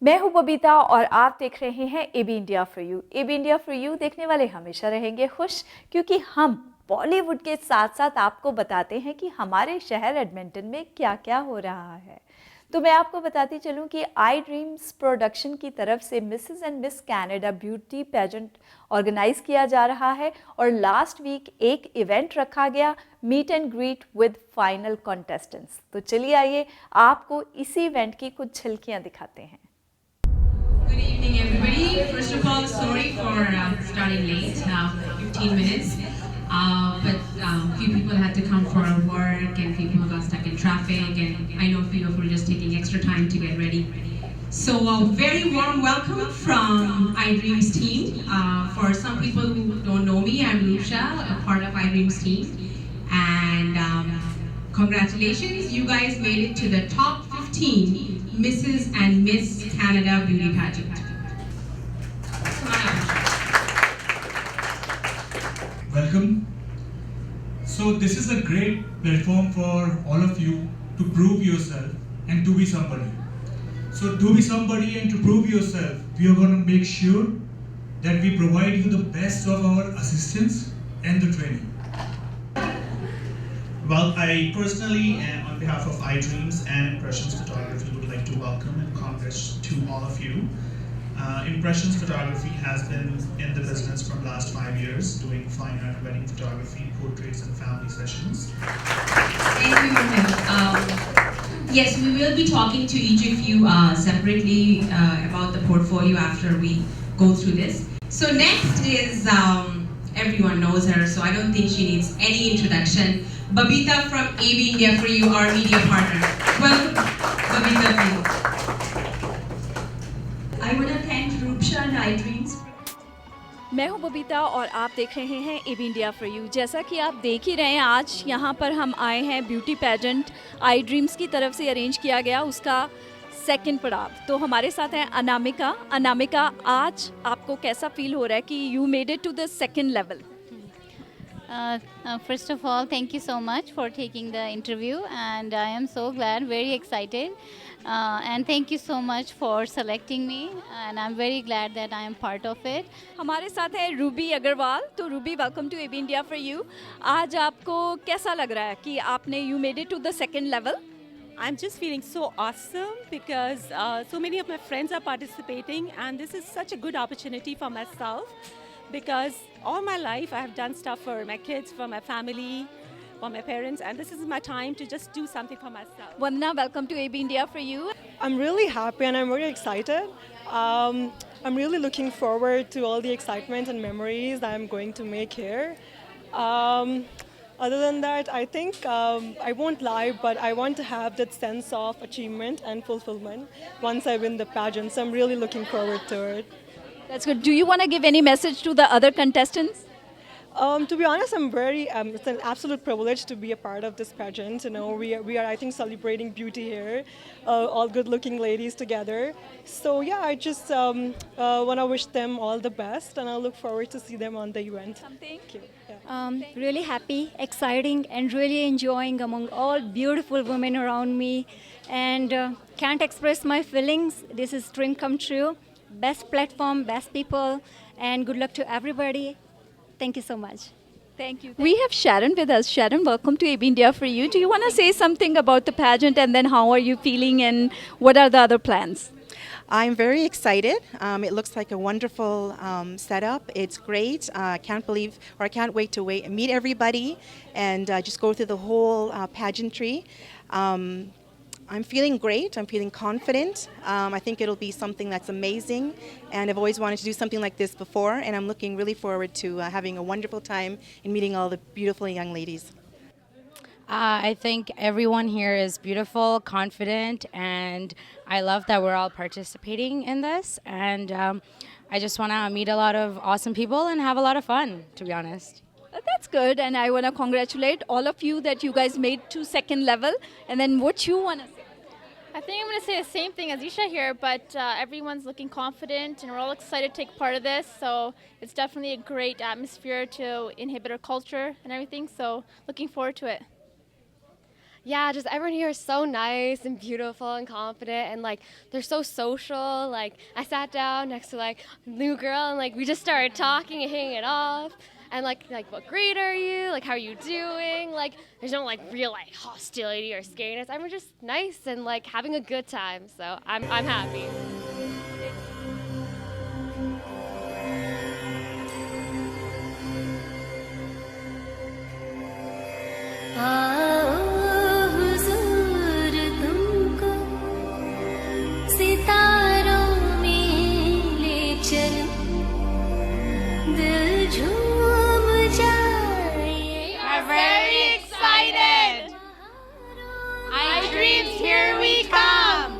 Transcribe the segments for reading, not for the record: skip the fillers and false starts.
मैं हूं बबीता और आप देख रहे हैं AB India for you. AB India for you देखने वाले हमेशा रहेंगे खुश, क्योंकि हम बॉलीवुड के साथ साथ आपको बताते हैं कि हमारे शहर एडमिंटन में क्या क्या हो रहा है। तो मैं आपको बताती चलूं कि आई ड्रीम्स प्रोडक्शन की तरफ से Mrs and Miss Canada beauty pageant organise किया जा रहा है और लास्ट वीक एक इवेंट रखा गया, meet and greet with final contestants. तो चलिए आइए आपको इसी इवेंट की कुछ झलकियां दिखाते हैं। Good evening, everybody. First of all, sorry for starting late, 15 minutes. But few people had to come for work, and people got stuck in traffic, and I know a few of you are just taking extra time to get ready. So, a very warm welcome from iDreams team. For some people who don't know me, I'm Rusha, a part of iDreams team, and congratulations, you guys made it to the top 15 Mrs. and Miss Canada Beauty Pageant. Welcome. So this is a great platform for all of you to prove yourself and to be somebody. So to be somebody and to prove yourself, we are going to make sure that we provide you the best of our assistance and the training. Well, I personally, and on behalf of iDreams and Impressions Photography, would like to welcome and congrats to all of you. Impressions Photography has been in the business from last 5 years, doing fine art, wedding photography, portraits, and family sessions. Thank you, Mohit. Yes, we will be talking to each of you separately about the portfolio after we go through this. So next is, everyone knows her, so I don't think she needs any introduction. Babita from AB India for you, our media partner. Welcome, Babita, please. I want to thank Rupsha and iDreams. मैं हूं बबीता और आप देख रहे हैं AB India for you. जैसा कि आप देख ही रहे हैं, आज यहाँ पर हम आए हैं ब्यूटी पेजेंट आई ड्रीम्स की तरफ से अरेंज किया गया उसका सेकंड पड़ाव। तो हमारे साथ हैं अनामिका। अनामिका, आज आपको कैसा फील हो रहा है कि you made it to the second level? First of all, thank you so much for taking the interview, and I am so glad, very excited, and thank you so much for selecting me, and I'm very glad that I am part of it. हमारे साथ है Ruby Agrawal. तो Ruby, welcome to AB India for you. आज आपको कैसा लग रहा है कि आपने you made it to the second level? I'm just feeling so awesome because so many of my friends are participating, and this is such a good opportunity for myself because all my life I have done stuff for my kids, for my family, for my parents, and this is my time to just do something for myself. Vandana, welcome to AB India for you. I'm really happy and I'm very excited. I'm really looking forward to all the excitement and memories that I'm going to make here. Um, Other than that, I think I won't lie, but I want to have that sense of achievement and fulfillment once I win the pageant. So I'm really looking forward to it. That's good. Do you want to give any message to the other contestants? To be honest, I'm very. It's an absolute privilege to be a part of this pageant. You know, we are I think celebrating beauty here, all good-looking ladies together. So yeah, I just want to wish them all the best, and I look forward to see them on the event. Thank you. Yeah. Really happy, exciting, and really enjoying among all beautiful women around me. And can't express my feelings. This is dream come true. Best platform, best people, and good luck to everybody. Thank you so much. Thank you. We have Sharon with us. Sharon, welcome to AB India for you. Do you want to say something about the pageant, and then how are you feeling and what are the other plans? I'm very excited. It looks like a wonderful setup. It's great. I can't believe, or I can't wait to meet everybody and just go through the whole pageantry. I'm feeling great. I'm feeling confident. I think it'll be something that's amazing, and I've always wanted to do something like this before, and I'm looking really forward to having a wonderful time and meeting all the beautiful young ladies. I think everyone here is beautiful, confident, and I love that we're all participating in this. And I just want to meet a lot of awesome people and have a lot of fun, to be honest. That's good, and I want to congratulate all of you that you guys made to second level. And then what you want to say? I think I'm going to say the same thing as Isha here, but everyone's looking confident and we're all excited to take part of this. So it's definitely a great atmosphere to inhibit our culture and everything. So looking forward to it. Yeah, just everyone here is so nice and beautiful and confident, and like they're so social. Like I sat down next to like a new girl, and like we just started talking and hitting it off. And like what grade are you? Like how are you doing? Like there's no like real like hostility or scariness. I'm just nice and like having a good time. So I'm happy. We're very excited. iDreams, here we come.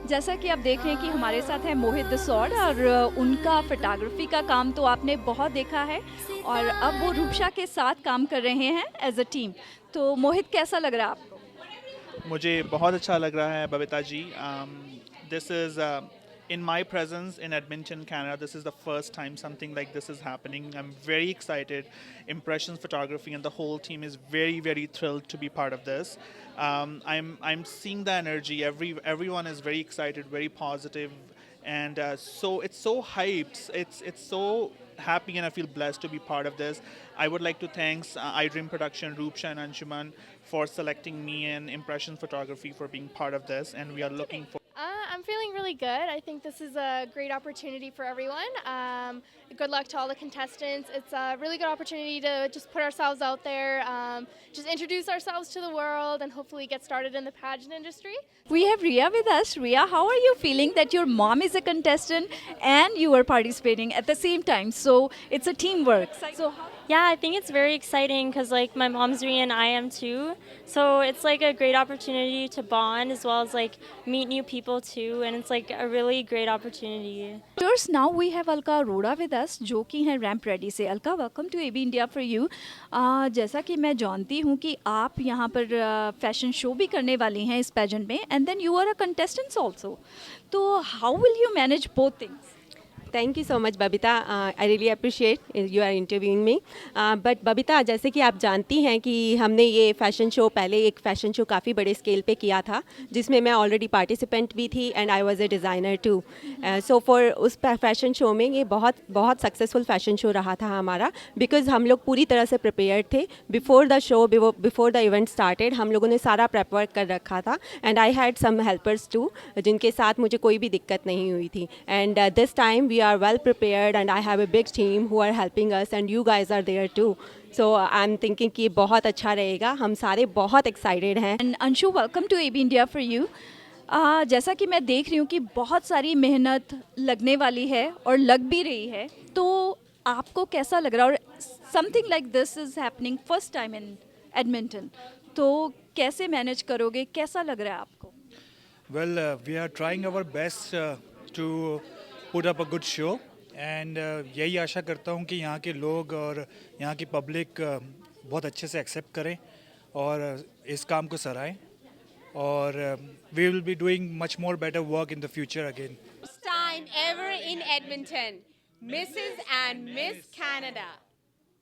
जैसा कि आप देख रहे हैं कि हमारे साथ है मोहित दसौड़ और उनका फोटोग्राफी का काम तो आपने बहुत देखा है और अब वो रूपशा के साथ काम कर रहे हैं एज अ टीम। तो मोहित कैसा लग रहा है आपको? मुझे बहुत अच्छा लग रहा है Babita ji. This is in my presence in Edmonton, Canada. This is the first time something like this is happening. I'm very excited. Impressions Photography and the whole team is very, very thrilled to be part of this. I'm seeing the energy. Everyone is very excited, very positive, and so it's so hyped. It's so happy, and I feel blessed to be part of this. I would like to thank iDream Production, Roopsha and Anshuman for selecting me and Impressions Photography for being part of this, and we are looking for. I'm feeling really good. I think this is a great opportunity for everyone. Good luck to all the contestants. It's a really good opportunity to just put ourselves out there, just introduce ourselves to the world, and hopefully get started in the pageant industry. We have Riya with us. Riya, how are you feeling that your mom is a contestant and you are participating at the same time? So it's a teamwork. So Yeah, I think it's very exciting because like my mom's Riya and I am too. So it's like a great opportunity to bond as well as like meet new people too, and it's like a really great opportunity. First, now we have Alka Arora with us, जो कि हैं ramp ready से. Alka, welcome to AB India for you. जैसा कि मैं जानती हूँ कि आप यहाँ पर फैशन शो भी करने वाली हैं इस पेजेंट में, and then you are a contestant also. तो how will you manage both things? Thank you so much, Babita. I really appreciate you are interviewing me. But Babita, जैसे कि आप जानती हैं कि हमने ये फ़ैशन शो पहले एक फ़ैशन शो काफ़ी बड़े स्केल पे किया था जिसमें मैं ऑलरेडी पार्टिसिपेंट भी थी and I was a designer too. So for उस फ़ैशन शो में ये बहुत सक्सेसफुल फ़ैशन शो रहा था हमारा बिकॉज़ हम लोग पूरी तरह से प्रिपेयर्ड थे. Before the show, before the event started हम लोगों ने सारा प्रेप वर्क कर रखा था and I had some helpers too जिनके साथ मुझे कोई भी दिक्कत नहीं हुई थी. And this time we are well prepared and I have a big team who are helping us and you guys are there too. So I'm thinking कि बहुत अच्छा रहेगा. हम सारे बहुत excited हैं. And Anshu, welcome to AB India for you. जैसा कि मैं देख रही हूँ कि बहुत सारी मेहनत लगने वाली है और लग भी रही है, तो आपको कैसा लग रहा है? और something like this is happening first time in Edmonton. तो कैसे मैनेज करोगे? कैसा लग रहा है आपको? Well, we are trying our best to put up a good show and यही आशा करता हूँ कि यहाँ के लोग और यहाँ की पब्लिक बहुत अच्छे से एक्सेप्ट करें और इस काम को सराहें और we will be doing much more better work in the future again. First time ever in Edmonton, Mrs. and Miss Canada.